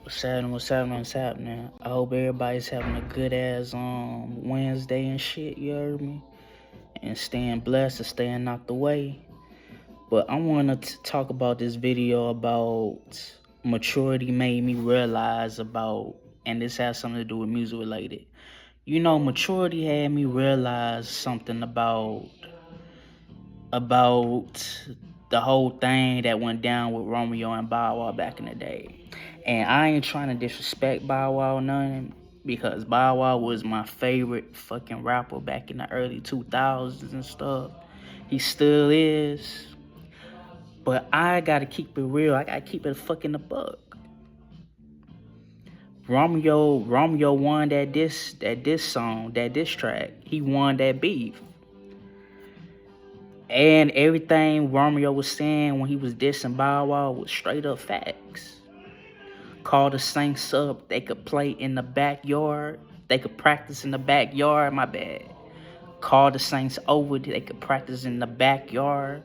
What's happening? What's happening? What's happening? I hope everybody's having a good ass Wednesday and shit. You heard me? And staying blessed and staying out the way. But I wanted to talk about this video about maturity made me realize about, and this has something to do with music related. Maturity had me realize something about the whole thing that went down with Romeo and Bow Wow back in the day. And I ain't trying to disrespect Bow Wow or nothing, because Bow Wow was my favorite fucking rapper back in the early 2000s and stuff. He still is. But I gotta keep it real. I gotta keep it fucking a buck. Romeo won that diss track. He won that beef. And everything Romeo was saying when he was dissing Bow Wow was straight up facts. Call the Saints up. They could play in the backyard. They could practice in the backyard. My bad. Call the Saints over. They could practice in the backyard.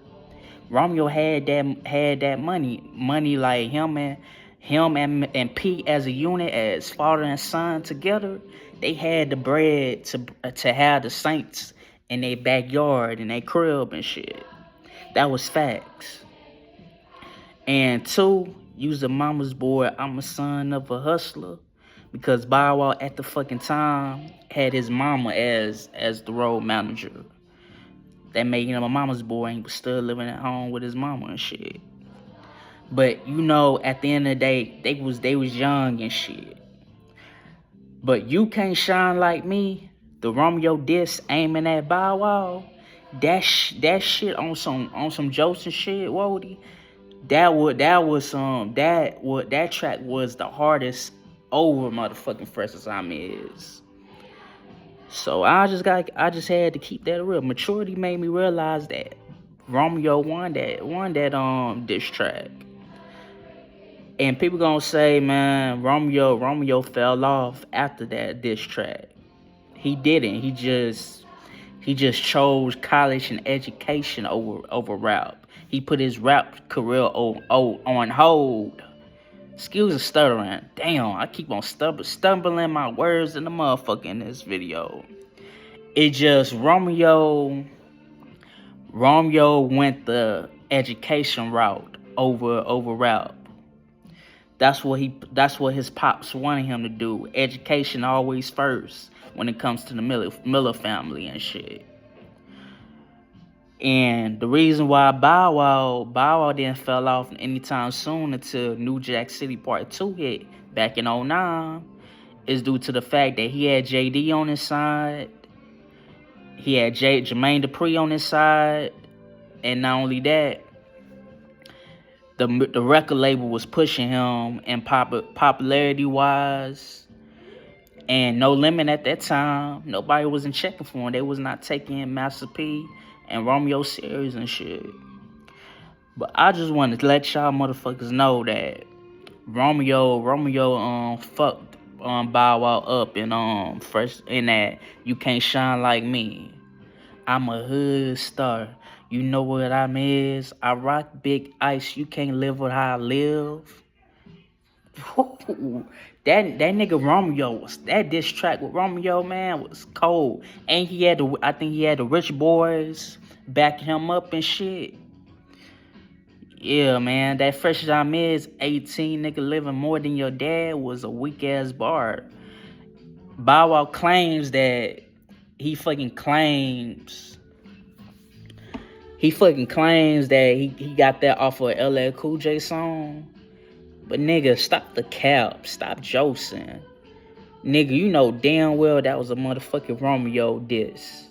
Romeo had that money like him and Pete as a unit, as father and son together. They had the bread to have the Saints in their backyard, in their crib and shit. That was facts. And two, you's a mama's boy. I'm a son of a hustler. Because Bow Wow at the fucking time had his mama as the road manager. That made him a mama's boy, and he was still living at home with his mama and shit. But at the end of the day, they was young and shit. But You Can't Shine Like Me, the Romeo diss aiming at Bow Wow, that shit on some Joseph shit, Wody. That track was the hardest over motherfucking Fresh as I'm is. So I just had to keep that real. Maturity made me realize that Romeo won that diss track. And people gonna say, man, Romeo fell off after that diss track. He didn't. He just chose college and education over rap. He put his rap career on hold. Excuse the stuttering. Damn, I keep on stumbling my words in the motherfucker in this video. It just Romeo went the education route over rap. That's what his pops wanted him to do. Education always first when it comes to the Miller family and shit. And the reason why Bow Wow didn't fell off anytime soon until New Jack City Part 2 hit back in 2009 is due to the fact that he had JD on his side. He had Jermaine Dupri on his side. And not only that, the record label was pushing him and popularity wise. And No Limit at that time, nobody wasn't checking for him. They was not taking Master P and Romeo serious and shit. But I just wanted to let y'all motherfuckers know that Romeo fucked Bow Wow up and first in that You Can't Shine Like Me. I'm a hood star. You know what I mean? I rock big ice. You can't live with how I live. That nigga Romeo that diss track with Romeo, man, was cold. And I think he had the Rich Boys backing him up and shit. Yeah, man, that Fresh as I'm is 18 nigga living more than your dad was a weak ass bar. Bow Wow claims that he fucking claims that he got that off of a LL Cool J song. But nigga, stop the cap. Stop josing. Nigga, you know damn well that was a motherfucking Romeo diss.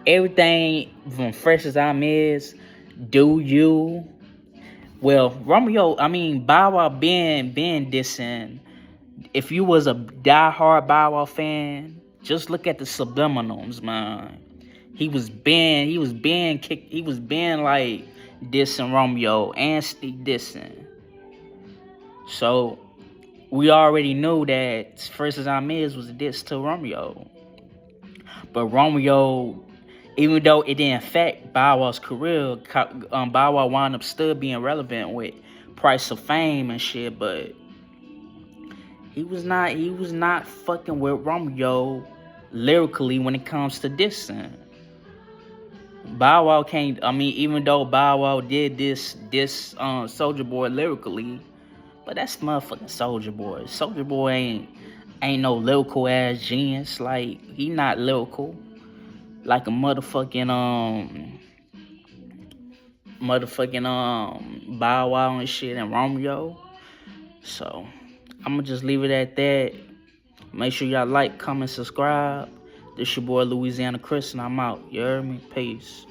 Everything from Fresh as I'm is, Do You. Well, Bow Wow been dissing. If you was a diehard Bow Wow fan, just look at the subliminals, man. He was being like dissing Romeo and Steve dissing. So we already knew that First as I'm is was a diss to Romeo. But Romeo, even though it didn't affect Bow Wow's career, Bow Wow wound up still being relevant with Price of Fame and shit. But He was not fucking with Romeo lyrically when it comes to dissing. Bow Wow can't. I mean, even though Bow Wow did this Soldier Boy lyrically, but that's motherfucking Soldier Boy. Soldier Boy ain't no lyrical ass genius. Like, he not lyrical like a motherfucking Bow Wow and shit and Romeo. So I'ma just leave it at that. Make sure y'all like, comment, subscribe. This your boy Louisiana Chris, and I'm out. You heard me? Peace.